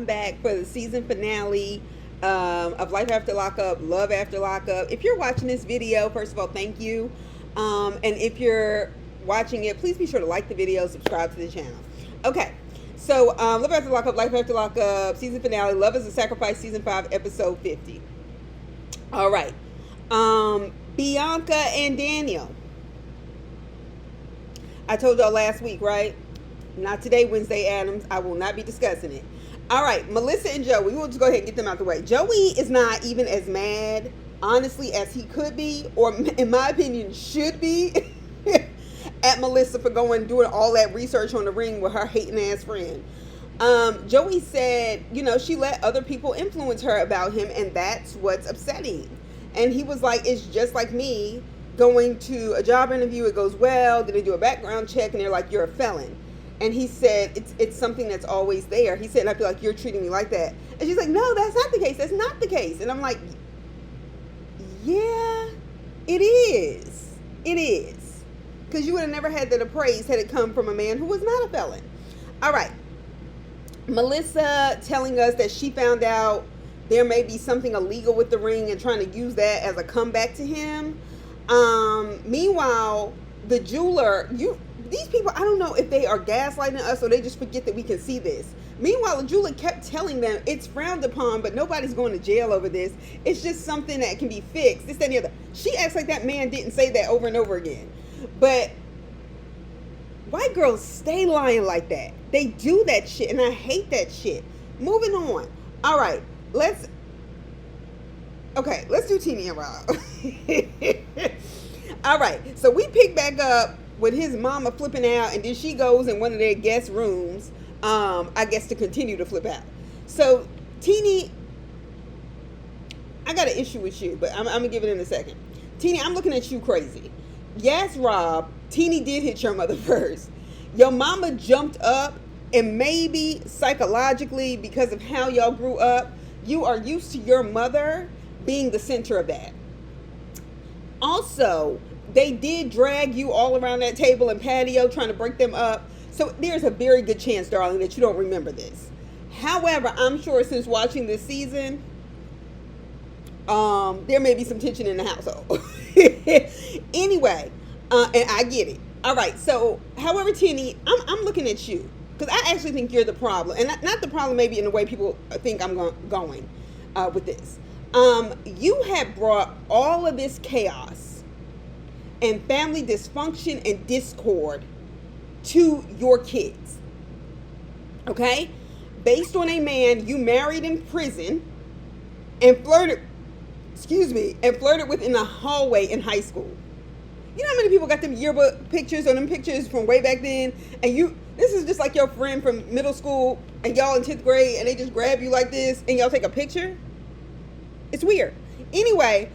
back for the season finale of Life After Lockup, Love After Lockup. If you're watching this video, first of all, thank you. And if you're watching it, please be sure to like the video, subscribe to the channel. Okay, so Love After Lockup, Life After Lockup, season finale, Love is a Sacrifice, season 5, episode 50. All right. Bianca and Daniel. I told y'all last week, right? Not today, Wednesday Addams. I will not be discussing it. All right, Melissa and Joey. We'll just go ahead and get them out the way. Joey is not even as mad, honestly, as he could be, or in my opinion, should be, at Melissa for doing all that research on the ring with her hating ass friend. Joey said, you know, she let other people influence her about him, and that's what's upsetting. And he was like, it's just like me going to a job interview. It goes well, then they do a background check, and they're like, you're a felon. And he said, it's something that's always there. He said, and I feel like you're treating me like that. And she's like, no, that's not the case. That's not the case. And I'm like, yeah, it is. It is. Because you would have never had that appraised had it come from a man who was not a felon. All right. Melissa telling us that she found out there may be something illegal with the ring and trying to use that as a comeback to him. Meanwhile, the jeweler, these people, I don't know if they are gaslighting us or they just forget that we can see this. Meanwhile, the jeweler kept telling them it's frowned upon, but nobody's going to jail over this. It's just something that can be fixed. This, that, and the other. She acts like that man didn't say that over and over again. But white girls stay lying like that. They do that shit, and I hate that shit. Moving on. All right, let's do Teeny and Rob. All right, so we pick back up with his mama flipping out, and then she goes in one of their guest rooms, I guess to continue to flip out. So, Teeny, I got an issue with you, but I'm going to give it in a second. Teeny, I'm looking at you crazy. Yes, Rob, Teeny did hit your mother first. Your mama jumped up, and maybe psychologically, because of how y'all grew up, you are used to your mother being the center of that. Also, they did drag you all around that table and patio trying to break them up. So there's a very good chance, darling, that you don't remember this. However, I'm sure since watching this season, there may be some tension in the household. Anyway, and I get it. All right. So, however, Tinny, I'm looking at you because I actually think you're the problem, and not the problem maybe in the way people think I'm going with this. You have brought all of this chaos and family dysfunction and discord to your kids. Okay? Based on a man you married in prison and flirted with in the hallway in high school. You know how many people got them yearbook pictures or them pictures from way back then, and this is just like your friend from middle school and y'all in 10th grade and they just grab you like this and y'all take a picture? It's weird. Anyway,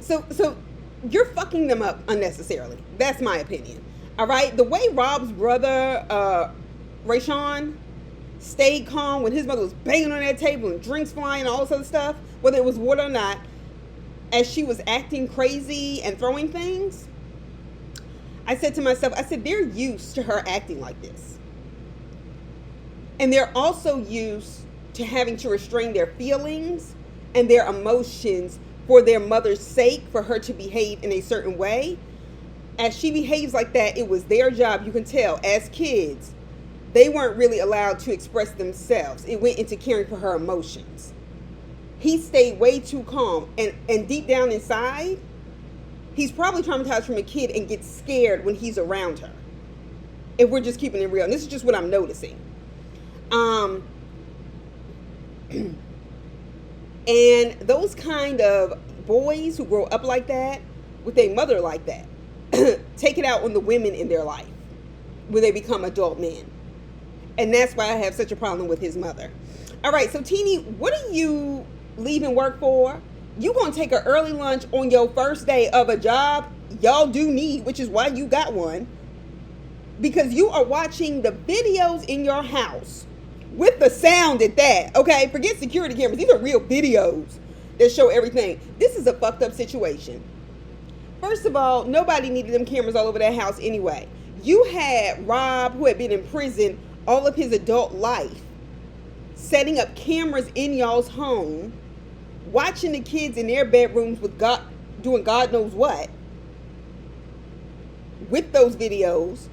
So you're fucking them up unnecessarily. That's my opinion. All right? The way Rob's brother, Rayshawn, stayed calm when his mother was banging on that table and drinks flying and all this other stuff, whether it was water or not, as she was acting crazy and throwing things, I said to myself, they're used to her acting like this. And they're also used to having to restrain their feelings and their emotions for their mother's sake, for her to behave in a certain way. As she behaves like that, it was their job. You can tell, as kids, they weren't really allowed to express themselves. It went into caring for her emotions. He stayed way too calm. And deep down inside, he's probably traumatized from a kid and gets scared when he's around her. If we're just keeping it real. And this is just what I'm noticing. And those kind of boys who grow up like that, with a mother like that, take it out on the women in their life when they become adult men. And that's why I have such a problem with his mother. All right, so Teeny, what are you leaving work for? You gonna take an early lunch on your first day of a job y'all do need, which is why you got one, because you are watching the videos in your house with the sound at that. Okay, forget security cameras. These are real videos that show everything. This is a fucked up situation. First of all, nobody needed them cameras all over that house anyway. You had Rob, who had been in prison, all of his adult life, setting up cameras in y'all's home, watching the kids in their bedrooms with God, doing God knows what with those videos.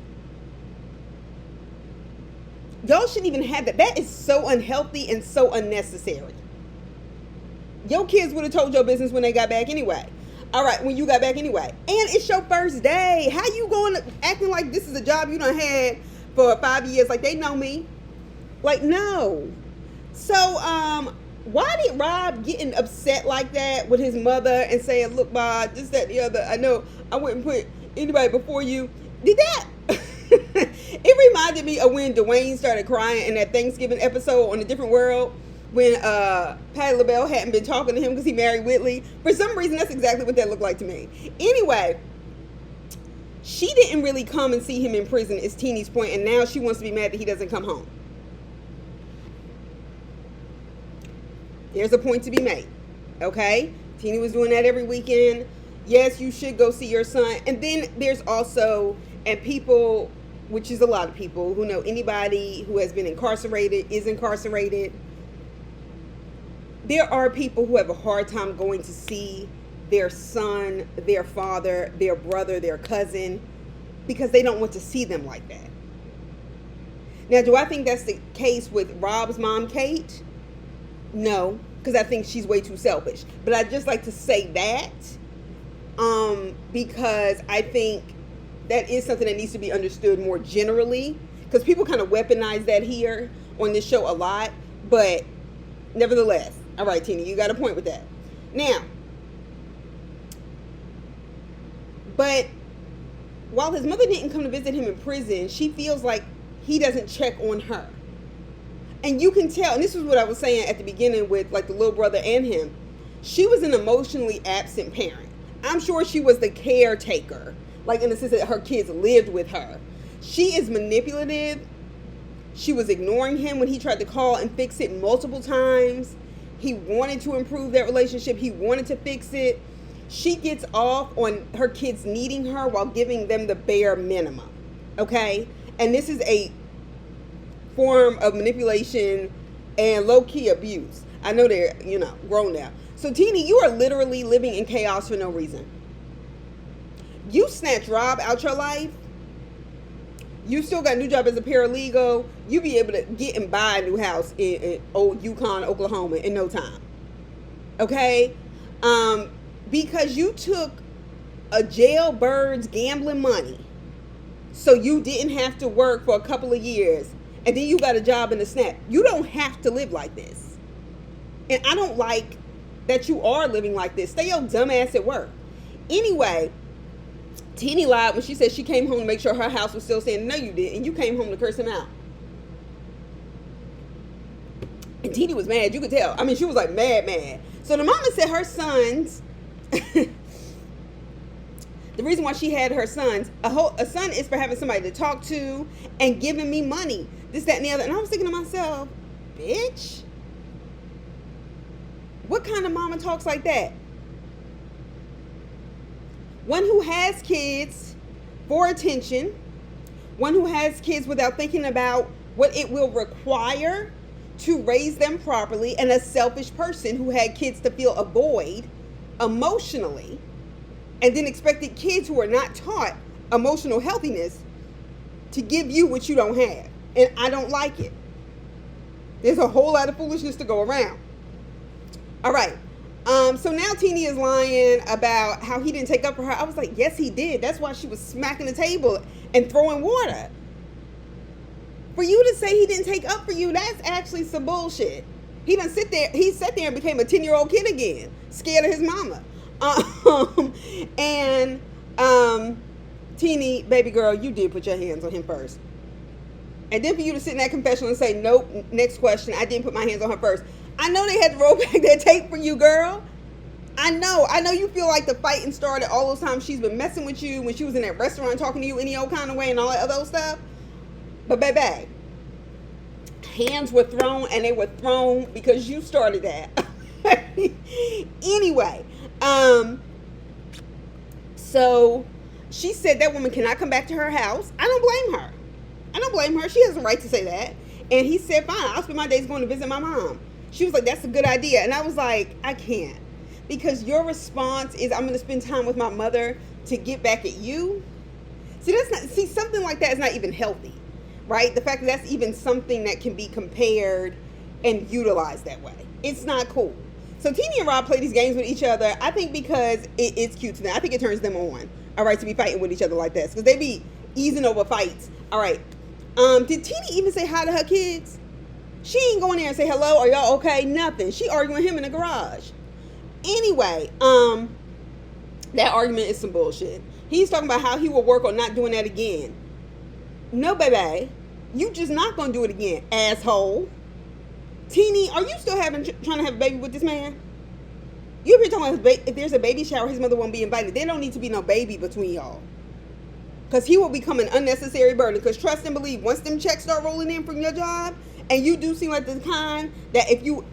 Y'all shouldn't even have that. That is so unhealthy and so unnecessary. Your kids would have told your business when they got back anyway. All right, when you got back anyway. And it's your first day. How you going acting like this is a job you done had for 5 years? Like, they know me. Like, no. So, why did Rob getting upset like that with his mother and saying, look, Bob, this, that, the other, I know I wouldn't put anybody before you. Did that? It reminded me of when Dwayne started crying in that Thanksgiving episode on A Different World, when Patti LaBelle hadn't been talking to him because he married Whitley. For some reason, that's exactly what that looked like to me. Anyway, she didn't really come and see him in prison, is Teeny's point, and now she wants to be mad that he doesn't come home. There's a point to be made, okay? Teeny was doing that every weekend. Yes, you should go see your son. And then there's also, and people, which is a lot of people, who know anybody who has been incarcerated, is incarcerated. There are people who have a hard time going to see their son, their father, their brother, their cousin, because they don't want to see them like that. Now, do I think that's the case with Rob's mom, Kate? No, because I think she's way too selfish. But I just like to say that because I think that is something that needs to be understood more generally, because people kind of weaponize that here on this show a lot. But nevertheless, all right, Tina, you got a point with that. Now, but while his mother didn't come to visit him in prison, she feels like he doesn't check on her. And you can tell, and this is what I was saying at the beginning with like the little brother and him, she was an emotionally absent parent. I'm sure she was the caretaker, like in the sense that her kids lived with her. She is manipulative. She was ignoring him when he tried to call and fix it multiple times. He wanted to improve that relationship. He wanted to fix it. She gets off on her kids needing her while giving them the bare minimum. Okay? And this is a form of manipulation and low-key abuse. I know they're, grown now. So, Teeny, you are literally living in chaos for no reason. You snatched Rob out your life. You still got a new job as a paralegal. You be able to get and buy a new house in old Yukon, Oklahoma in no time. Okay? Because you took a jailbird's gambling money so you didn't have to work for a couple of years, and then you got a job in the snap. You don't have to live like this. And I don't like that you are living like this. Stay your dumb ass at work. Anyway, Teeny lied when she said she came home to make sure her house was still standing. No, you didn't. You came home to curse him out. And Teeny was mad. You could tell. I mean, she was like mad. So the mama said her sons... The reason why she had her sons, a son is for having somebody to talk to and giving me money. This, that, and the other. And I was thinking to myself, bitch, what kind of mama talks like that? One who has kids for attention. One who has kids without thinking about what it will require to raise them properly. And a selfish person who had kids to fill a void emotionally. And then expected kids who are not taught emotional healthiness to give you what you don't have. And I don't like it. There's a whole lot of foolishness to go around. All right. So now Teeny is lying about how he didn't take up for her. I was like, yes, he did. That's why she was smacking the table and throwing water. For you to say he didn't take up for you, that's actually some bullshit. He sat there and became a 10-year-old kid again, scared of his mama. Teeny, baby girl, you did put your hands on him first. And then for you to sit in that confessional and say, nope, next question, I didn't put my hands on her first. I know they had to roll back that tape for you, girl. I know you feel like the fighting started all those times she's been messing with you when she was in that restaurant talking to you any old kind of way and all that other stuff. But baby, hands were thrown, and they were thrown because you started that. Anyway, so she said that woman cannot come back to her house. I don't blame her. I don't blame her. She has a right to say that. And he said, fine, I'll spend my days going to visit my mom. She was like, that's a good idea. And I was like, I can't. Because your response is, I'm going to spend time with my mother to get back at you. See, something like that is not even healthy, right? The fact that that's even something that can be compared and utilized that way. It's not cool. So Teenie and Rob play these games with each other, I think because it's cute to them. I think it turns them on, all right, to be fighting with each other like this. Because they be easing over fights. All right. Did Teenie even say hi to her kids? She ain't going there and say, hello, are y'all okay? Nothing. She arguing with him in the garage. Anyway, that argument is some bullshit. He's talking about how he will work on not doing that again. No, baby. You just not going to do it again, asshole. Teenie, are you still trying to have a baby with this man? You ever talking about if there's a baby shower, his mother won't be invited. There don't need to be no baby between y'all. Because he will become an unnecessary burden. Because trust and believe, once them checks start rolling in from your job, and you do seem like the kind that if you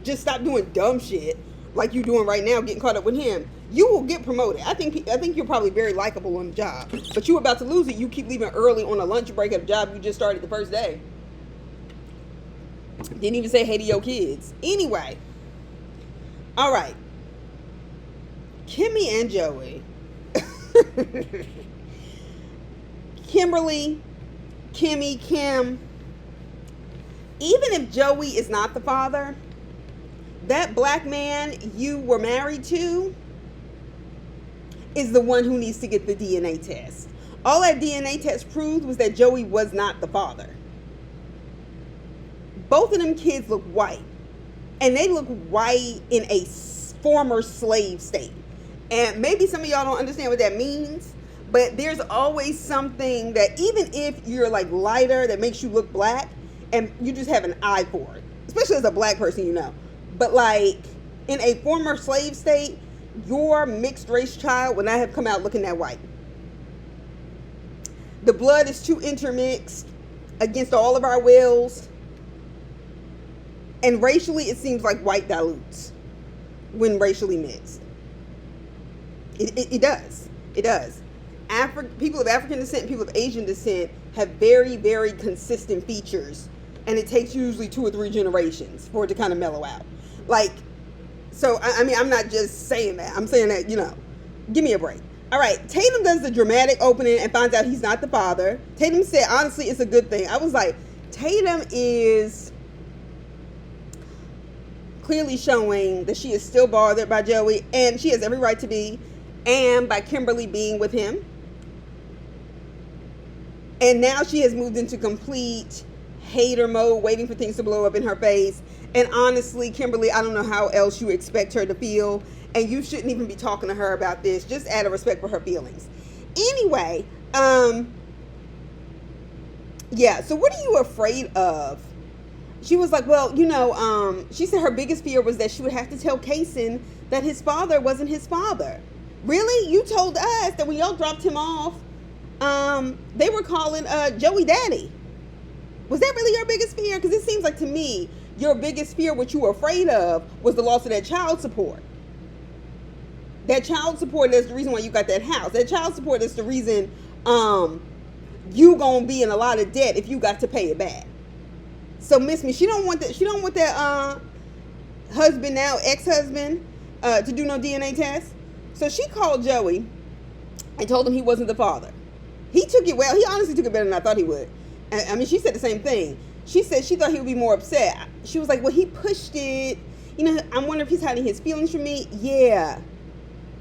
just stop doing dumb shit, like you doing right now, getting caught up with him, you will get promoted. I think you're probably very likable on the job. But you about to lose it. You keep leaving early on a lunch break at a job you just started the first day. Didn't even say hey to your kids. Anyway. All right. Kimmy and Joey. Kimberly, Kimmy, Kim. Even if Joey is not the father, that black man you were married to is the one who needs to get the DNA test. All that DNA test proved was that Joey was not the father. Both of them kids look white. And they look white in a former slave state. And maybe some of y'all don't understand what that means. But there's always something that even if you're like lighter that makes you look black. And you just have an eye for it. Especially as a black person, you know. But like in a former slave state, your mixed race child would not have come out looking that white. The blood is too intermixed against all of our wills. And racially, it seems like white dilutes when racially mixed. It does. It does. People of African descent, people of Asian descent have very, very consistent features. And it takes usually 2 or 3 generations for it to kind of mellow out. Like, so, I mean, I'm not just saying that. I'm saying that, you know, give me a break. All right, Tatum does the dramatic opening and finds out he's not the father. Tatum said, honestly, it's a good thing. I was like, Tatum is clearly showing that she is still bothered by Joey, and she has every right to be, and by Kimberly being with him. And now she has moved into complete hater mode, waiting for things to blow up in her face. And honestly, Kimberly, I don't know how else you expect her to feel, and you shouldn't even be talking to her about this, just out of respect for her feelings. Anyway, yeah, so what are you afraid of? She was like, well, you know, she said her biggest fear was that she would have to tell Kaysen that his father wasn't his father. Really? You told us that when y'all dropped him off, they were calling Joey Daddy. Was that really your biggest fear? Because it seems like to me, your biggest fear, what you were afraid of, was the loss of that child support. That child support is the reason why you got that house. That child support is the reason you gonna be in a lot of debt if you got to pay it back. So Miss Me, she don't want that. She don't want that husband now, ex-husband, to do no DNA test. So she called Joey and told him he wasn't the father. He took it well. He honestly took it better than I thought he would. I mean, she said the same thing. She said she thought he would be more upset. She was like, well, he pushed it. You know, I wonder if he's hiding his feelings from me. Yeah,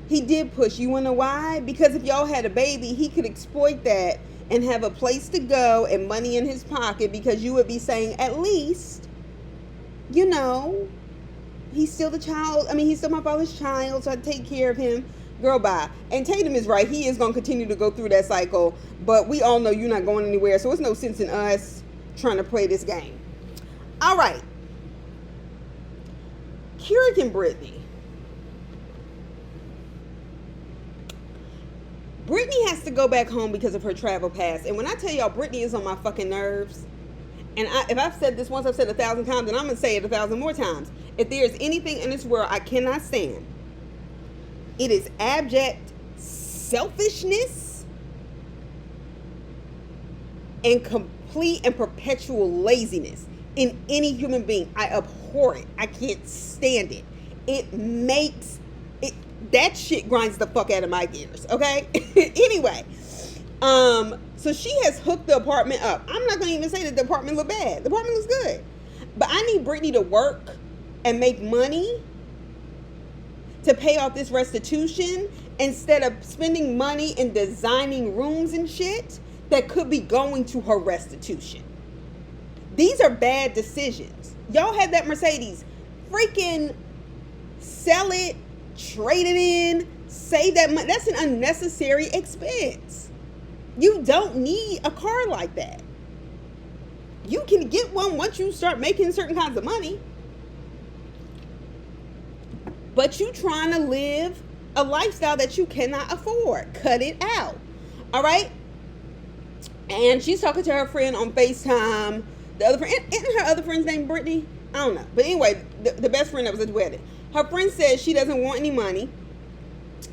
he did push. You want to know why? Because if y'all had a baby, he could exploit that and have a place to go and money in his pocket, because you would be saying, at least, you know, he's still the child. I mean, he's still my father's child, so I take care of him. Girl, bye. And Tatum is right. He is going to continue to go through that cycle, but we all know you're not going anywhere, so there's no sense in us trying to play this game. All right. Keurig and Britney. Britney has to go back home because of her travel pass. And when I tell y'all, Britney is on my fucking nerves. And if I've said this once, I've said 1,000 times, and I'm going to say it 1,000 more times. If there's anything in this world I cannot stand, it is abject selfishness and complete and perpetual laziness in any human being. I abhor it. I can't stand it. It makes it, that shit grinds the fuck out of my gears, okay? Anyway, so she has hooked the apartment up. I'm not gonna even say that the apartment looked bad. The apartment looks good. But I need Britney to work and make money to pay off this restitution instead of spending money in designing rooms and shit that could be going to her restitution. These are bad decisions. Y'all had that Mercedes. Freaking sell it, trade it in, save that money. That's an unnecessary expense. You don't need a car like that. You can get one once you start making certain kinds of money. But you trying to live a lifestyle that you cannot afford. Cut it out. All right? And she's talking to her friend on FaceTime. The other friend, isn't her other friend's name Britney? I don't know. But anyway, the best friend that was at the wedding. Her friend says she doesn't want any money.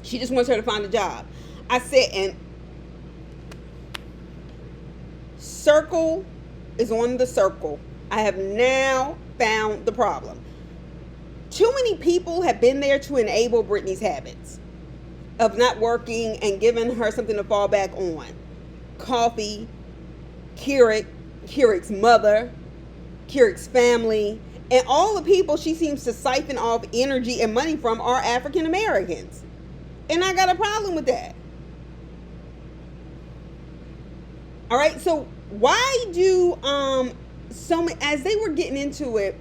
She just wants her to find a job. I said, and circle is on the circle. I have now found the problem. Too many people have been there to enable Britney's habits of not working and giving her something to fall back on. Coffee, Keurig's mother, Keurig's family, and all the people she seems to siphon off energy and money from are African Americans. And I got a problem with that. All right, so why do so many, as they were getting into it,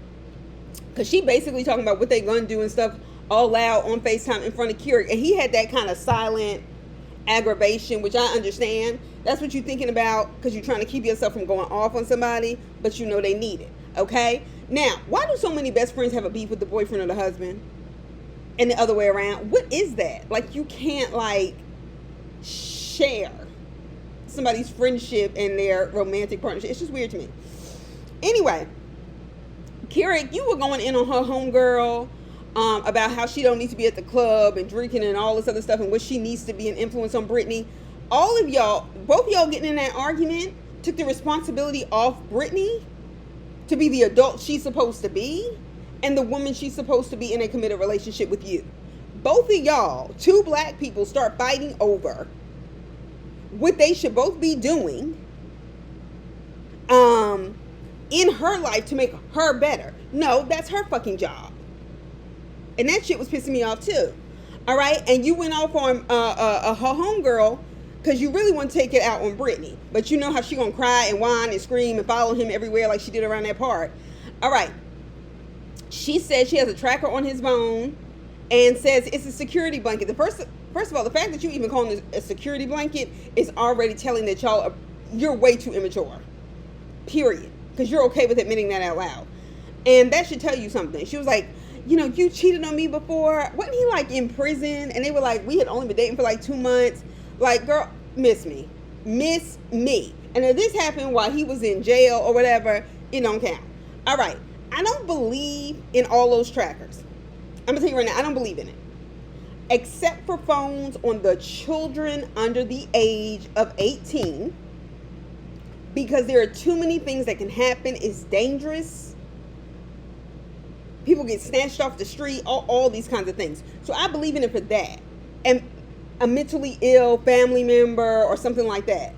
because she basically talking about what they gonna do and stuff all loud on FaceTime in front of Keurig, and he had that kind of silent aggravation, which I understand. That's what you're thinking about because you're trying to keep yourself from going off on somebody, but you know they need it. Okay? Now, why do so many best friends have a beef with the boyfriend or the husband? And the other way around? What is that? Like, you can't, like, share somebody's friendship and their romantic partnership. It's just weird to me. Anyway, Keurig, you were going in on her homegirl about how she don't need to be at the club and drinking and all this other stuff and what she needs to be an influence on Britney. All of y'all, both y'all getting in that argument, took the responsibility off Britney to be the adult she's supposed to be and the woman she's supposed to be in a committed relationship with you. Both of y'all, two black people, start fighting over what they should both be doing in her life to make her better. No, that's her fucking job. And that shit was pissing me off too. All right? And you went off on her homegirl because you really want to take it out on Britney. But you know how she gonna cry and whine and scream and follow him everywhere like she did around that part. All right. She says she has a tracker on his phone and says it's a security blanket. First of all, the fact that you even calling this a security blanket is already telling that you're way too immature. Period. Because you're okay with admitting that out loud. And that should tell you something. She was like, you know, you cheated on me before. Wasn't he like in prison? And they were like, we had only been dating for like 2 months. Like, girl, miss me. Miss me. And if this happened while he was in jail or whatever, it don't count. All right. I don't believe in all those trackers. I'm going to tell you right now, I don't believe in it. Except for phones on the children under the age of 18. Because there are too many things that can happen. It's dangerous. People get snatched off the street. All these kinds of things. So I believe in it for that. And a mentally ill family member or something like that.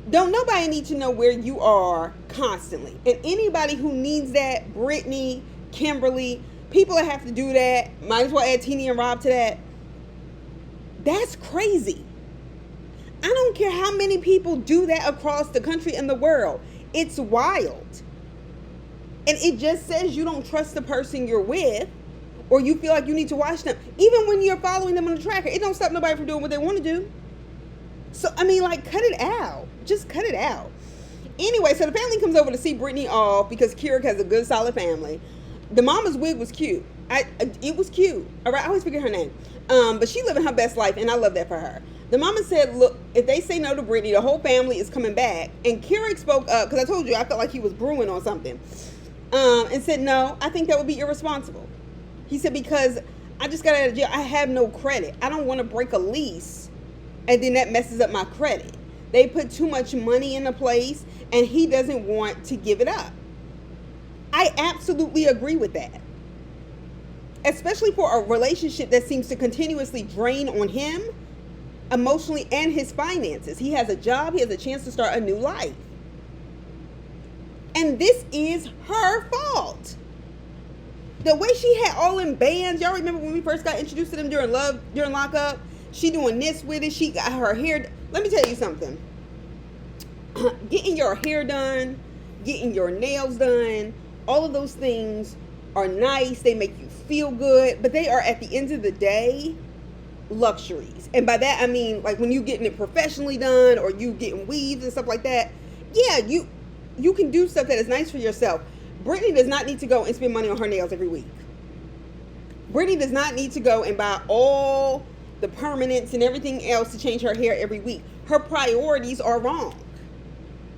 Don't nobody need to know where you are constantly. And anybody who needs that, Britney, Kimberly, people that have to do that, might as well add Tina and Rob to that. That's crazy. I don't care how many people do that across the country and the world. It's wild. And it just says you don't trust the person you're with, or you feel like you need to watch them. Even when you're following them on the tracker, it don't stop nobody from doing what they want to do. So, I mean, like, cut it out. Just cut it out. Anyway, so the family comes over to see Britney off because Keurig has a good, solid family. The mama's wig was cute. It was cute. All right, I always forget her name. But she living her best life, and I love that for her. The mama said, look, if they say no to Britney, the whole family is coming back. And Keurig spoke up, because I told you I felt like he was brewing on something. And said, no, I think that would be irresponsible. He said, because I just got out of jail. I have no credit. I don't want to break a lease, and then that messes up my credit. They put too much money in a place and he doesn't want to give it up. I absolutely agree with that. Especially for a relationship that seems to continuously drain on him emotionally and his finances. He has a job, he has a chance to start a new life. And this is her fault. The way she had all in bands, y'all remember when we first got introduced to them during Lockup? She doing this with it. She got her hair. Let me tell you something. Getting your hair done, getting your nails done, all of those things are nice. They make you feel good, but they are, at the end of the day, luxuries. And by that I mean, like, when you getting it professionally done or you getting weaves and stuff like that, yeah, you can do stuff that is nice for yourself. Britney does not need to go and spend money on her nails every week. Britney does not need to go and buy all the permanents and everything else to change her hair every week. Her priorities are wrong.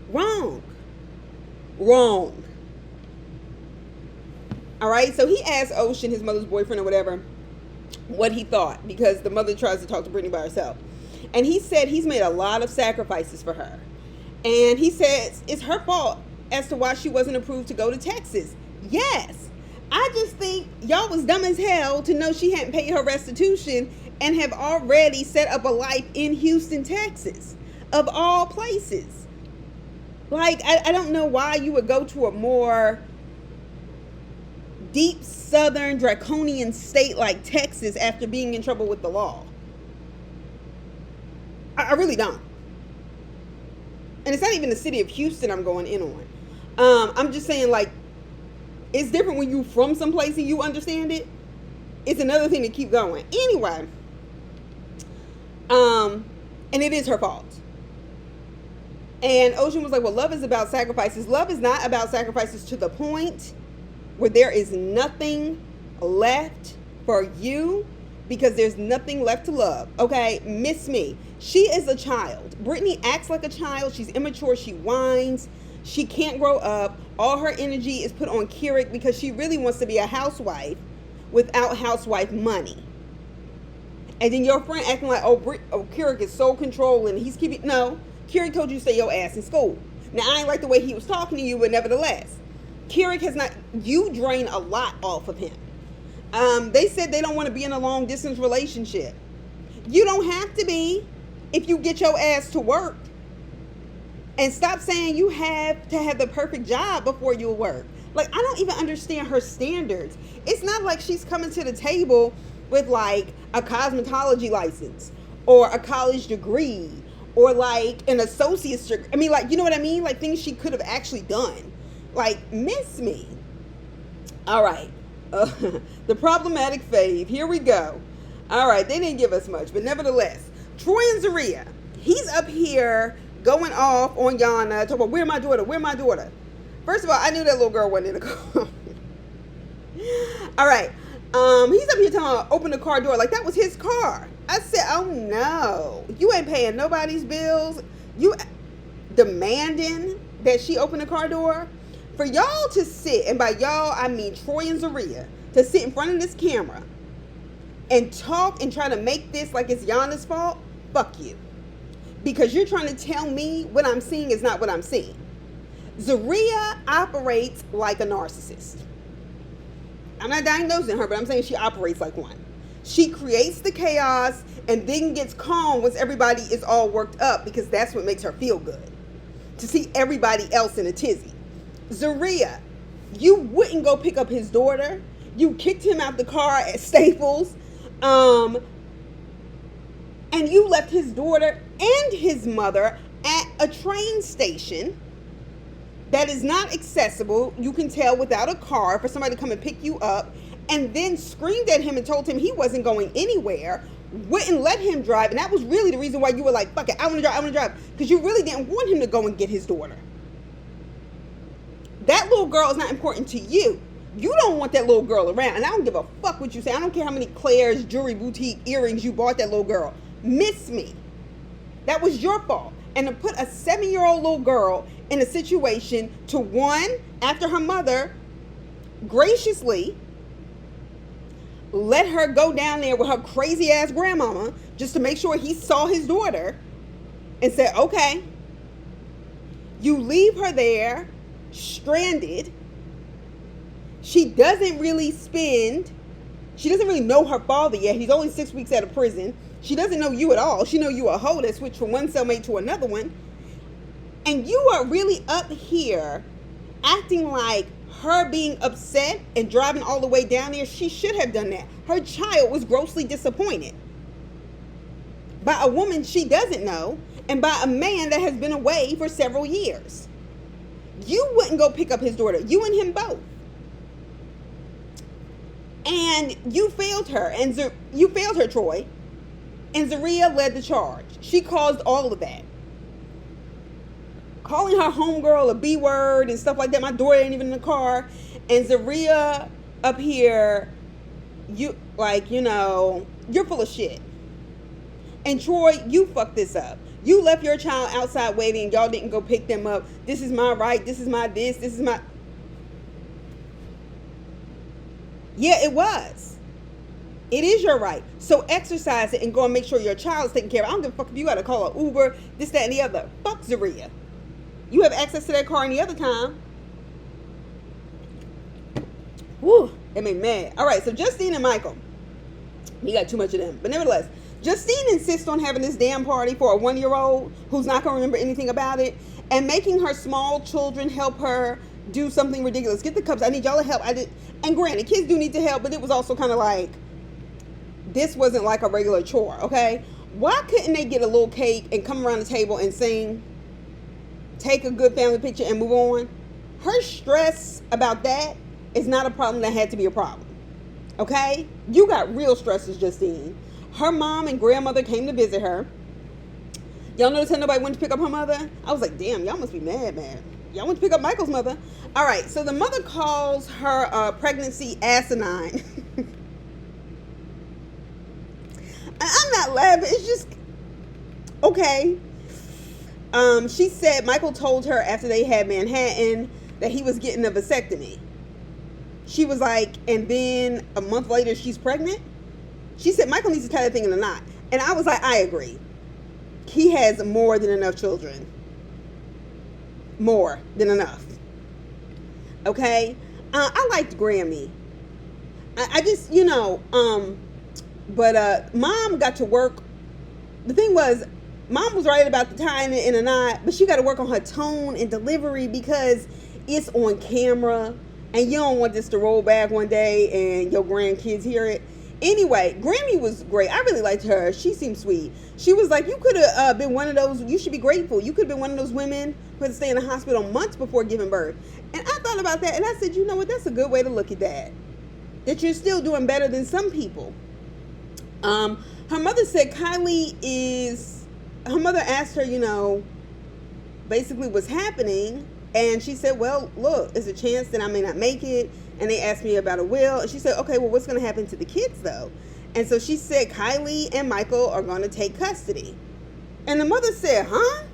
Wrong. All right, so he asked Ocean, his mother's boyfriend or whatever, what he thought, because the mother tries to talk to Britney by herself. And he said he's made a lot of sacrifices for her. And he says it's her fault as to why she wasn't approved to go to Texas. Yes. I just think y'all was dumb as hell to know she hadn't paid her restitution and have already set up a life in Houston, Texas, of all places. Like, I don't know why you would go to a more deep southern draconian state like Texas after being in trouble with the law. I really don't. And it's not even the city of Houston I'm going in on. I'm just saying, like, it's different when you from someplace and you understand it. It's another thing to keep going. Anyway, and it is her fault. And Ocean was like, well, love is about sacrifices. Love is not about sacrifices to the point where there is nothing left for you, because there's nothing left to love. Okay, miss me. She is a child. Britney acts like a child. She's immature. She whines. She can't grow up. All her energy is put on Keurig because she really wants to be a housewife without housewife money. And then your friend acting like, oh, Keurig is so controlling. He's keeping, no, Keurig told you to stay your ass in school. Now, I ain't like the way he was talking to you, but nevertheless, Keurig has not, you drain a lot off of him. They said they don't want to be in a long distance relationship. You don't have to be if you get your ass to work. And stop saying you have to have the perfect job before you'll work. Like, I don't even understand her standards. It's not like she's coming to the table with like a cosmetology license or a college degree or like an associate's degree. I mean, like, you know what I mean? Like, things she could have actually done. Like, miss me. All right. The problematic fave. Here we go. All right. They didn't give us much, but nevertheless, Troy and Zaria. He's up here going off on Yana, talking about, where my daughter? Where my daughter? First of all, I knew that little girl wasn't in the car. All right. He's up here telling her, open the car door. Like, that was his car. I said, oh no. You ain't paying nobody's bills. You demanding that she open the car door? For y'all to sit, and by y'all, I mean Troy and Zaria, to sit in front of this camera and talk and try to make this like it's Yana's fault, fuck you. Because you're trying to tell me what I'm seeing is not what I'm seeing. Zaria operates like a narcissist. I'm not diagnosing her, but I'm saying she operates like one. She creates the chaos and then gets calm once everybody is all worked up, because that's what makes her feel good. To see everybody else in a tizzy. Zaria, you wouldn't go pick up his daughter. You kicked him out the car at Staples. And you left his daughter and his mother at a train station that is not accessible, you can tell, without a car for somebody to come and pick you up, and then screamed at him and told him he wasn't going anywhere, wouldn't let him drive. And that was really the reason why you were like, fuck it, I want to drive, because you really didn't want him to go and get his daughter. That little girl is not important to you. You don't want that little girl around, and I don't give a fuck what you say. I don't care how many Claire's Jewelry Boutique earrings you bought that little girl. Miss me. That was your fault. And to put a 7-year-old little girl in a situation to, one, after her mother graciously let her go down there with her crazy ass grandmama just to make sure he saw his daughter, and said, okay, you leave her there, stranded. She doesn't really know her father yet. He's only 6 weeks out of prison. She doesn't know you at all. She know you a hoe that switched from one cellmate to another one. And you are really up here acting like her being upset and driving all the way down there. She should have done that. Her child was grossly disappointed by a woman she doesn't know and by a man that has been away for several years. You wouldn't go pick up his daughter. You and him both. And you failed her. You failed her, Troy. And Zaria led the charge. She caused all of that. Calling her homegirl a B word and stuff like that. My daughter ain't even in the car. And Zaria up here, you're full of shit. And Troy, you fucked this up. You left your child outside waiting. Y'all didn't go pick them up. This is my right. This is my this. This is my... Yeah, it was. It is your right. So exercise it and go and make sure your child's taken care of. I don't give a fuck if you got to call an Uber, this, that, and the other. Fuck Zaria. You have access to that car any other time. Woo, that made me mad. All right, so Justine and Michael. You got too much of them. But nevertheless, Justine insists on having this damn party for a 1-year-old who's not going to remember anything about it and making her small children help her do something ridiculous. Get the cups. I need y'all to help. And granted, kids do need to help, but it was also kind of like, this wasn't like a regular chore, okay? Why couldn't they get a little cake and come around the table and sing, take a good family picture and move on? Her stress about that is not a problem that had to be a problem, okay? You got real stresses, Justine. Her mom and grandmother came to visit her. Y'all notice how nobody went to pick up her mother? I was like, damn, y'all must be mad. Y'all went to pick up Michael's mother. All right, so the mother calls her pregnancy asinine. I'm not laughing. It's just, okay. She said Michael told her after they had Manhattan that he was getting a vasectomy. She was like, and then a month later she's pregnant? She said Michael needs to tie that thing in a knot. And I was like, I agree. He has more than enough children. More than enough. Okay? I liked Grammy. I just, but mom got to work. The thing was, mom was right about the tying it in a knot, but she got to work on her tone and delivery because it's on camera and you don't want this to roll back one day and your grandkids hear it. Anyway, Grammy was great. I really liked her. She seemed sweet. She was like, you could have been one of those, you should be grateful. You could have been one of those women who had to stay in the hospital months before giving birth. And I thought about that and I said, you know what, that's a good way to look at that. That you're still doing better than some people. Her mother said her mother asked her, basically what's happening. And she said, well, look, there's a chance that I may not make it. And they asked me about a will. And she said, okay, well, what's going to happen to the kids, though? And so she said, Kylie and Michael are going to take custody. And the mother said, huh?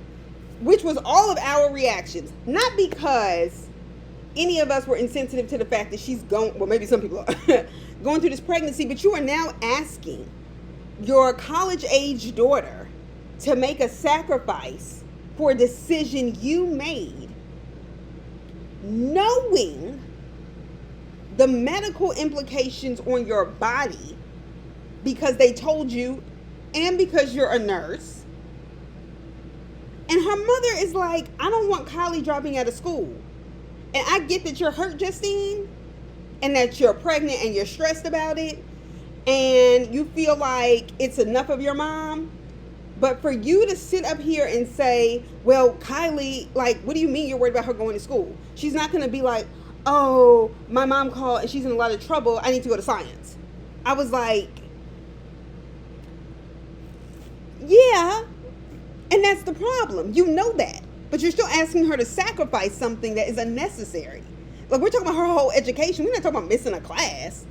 Which was all of our reactions. Not because any of us were insensitive to the fact that she's going, well, maybe some people are, going through this pregnancy. But you are now asking your college-age daughter to make a sacrifice for a decision you made, knowing the medical implications on your body because they told you and because you're a nurse. And her mother is like, I don't want Kylie dropping out of school. And I get that you're hurt, Justine, and that you're pregnant and you're stressed about it and you feel like it's enough of your mom. But for you to sit up here and say, well, Kylie, like, what do you mean you're worried about her going to school? She's not going to be like, oh, my mom called and she's in a lot of trouble. I need to go to science. I was like, yeah. And that's the problem. You know that. But you're still asking her to sacrifice something that is unnecessary. Like, we're talking about her whole education. We're not talking about missing a class.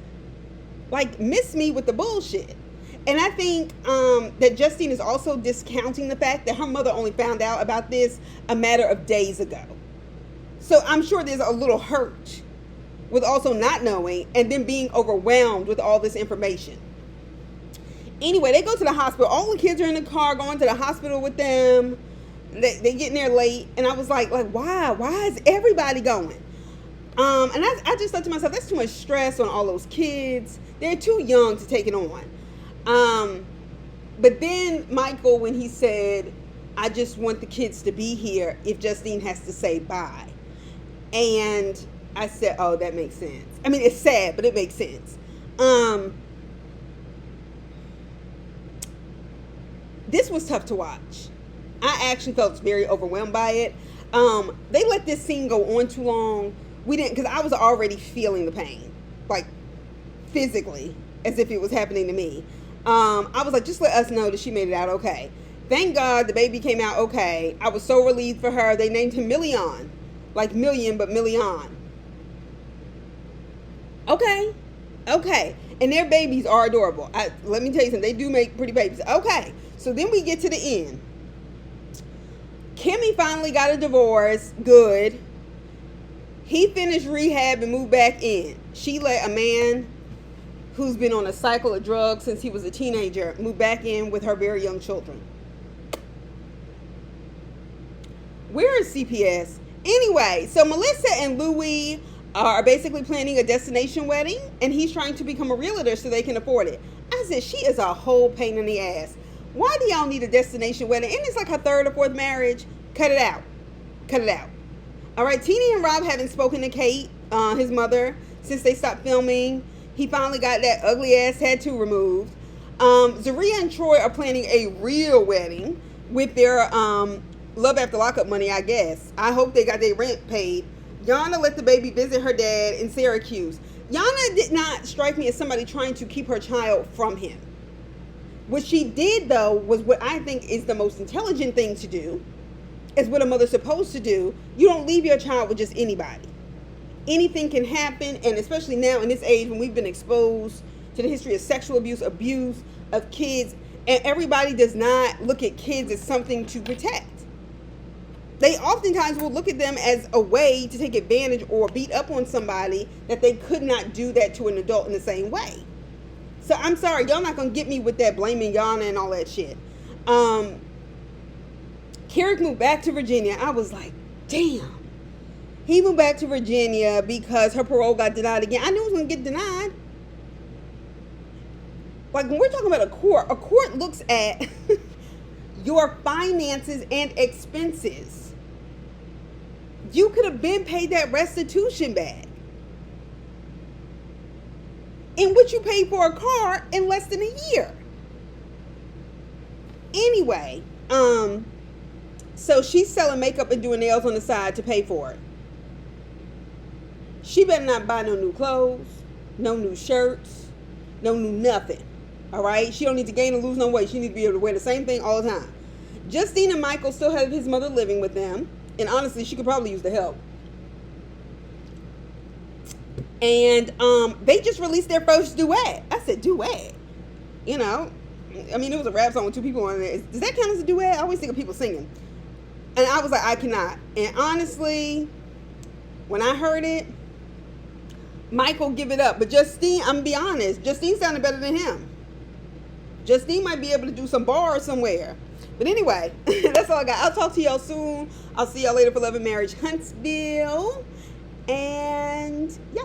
Like, miss me with the bullshit. And I think that Justine is also discounting the fact that her mother only found out about this a matter of days ago. So I'm sure there's a little hurt with also not knowing and then being overwhelmed with all this information. Anyway, they go to the hospital. All the kids are in the car going to the hospital with them. They getting there late, and I was like why? Why is everybody going? And I just thought to myself, that's too much stress on all those kids. They're too young to take it on. But then Michael, when he said, I just want the kids to be here if Justine has to say bye. And I said, oh, that makes sense. I mean, it's sad, but it makes sense. This was tough to watch. I actually felt very overwhelmed by it. They let this scene go on too long. We didn't, because I was already feeling the pain, like physically, as if it was happening to me. I was like, just let us know that she made it out okay. Thank God the baby came out okay. I was so relieved for her. They named him Million, like million, but Million. Okay. And their babies are adorable. Let me tell you something. They do make pretty babies. Okay. So then we get to the end. Kimmy finally got a divorce. Good. He finished rehab and moved back in. She let a man who's been on a cycle of drugs since he was a teenager move back in with her very young children. Where is CPS? Anyway, so Melissa and Louis are basically planning a destination wedding, and he's trying to become a realtor so they can afford it. I said, she is a whole pain in the ass. Why do y'all need a destination wedding? And it's like her third or fourth marriage. Cut it out. All right, Tina and Rob haven't spoken to Kate, his mother, since they stopped filming. He finally got that ugly ass tattoo removed. Zaria and Troy are planning a real wedding with their Love After Lockup money, I guess. I hope they got their rent paid. Yana let the baby visit her dad in Syracuse. Yana did not strike me as somebody trying to keep her child from him. What she did, though, was what I think is the most intelligent thing to do. Is what a mother's supposed to do. You don't leave your child with just anybody. Anything can happen, and especially now in this age when we've been exposed to the history of sexual abuse of kids, and everybody does not look at kids as something to protect. They oftentimes will look at them as a way to take advantage or beat up on somebody that they could not do that to an adult in the same way. So I'm sorry, y'all not gonna get me with that blaming Yana and all that shit. Carrick moved back to Virginia. I was like, damn. He moved back to Virginia because her parole got denied again. I knew it was going to get denied. Like, when we're talking about a court looks at your finances and expenses. You could have been paid that restitution back. In which you paid for a car in less than a year. Anyway, so she's selling makeup and doing nails on the side to pay for it. She better not buy no new clothes, no new shirts, no new nothing. All right? She don't need to gain or lose no weight. She needs to be able to wear the same thing all the time. Justine and Michael still have his mother living with them. And honestly, she could probably use the help. And they just released their first duet. I said, duet? You know, I mean, it was a rap song with two people on it. Does that count as a duet? I always think of people singing. And I was like, I cannot. And honestly, when I heard it, Michael give it up. But Justine, I'm going to be honest, Justine sounded better than him. Justine might be able to do some bars somewhere. But anyway, that's all I got. I'll talk to y'all soon. I'll see y'all later for Love and Marriage Huntsville. And yeah.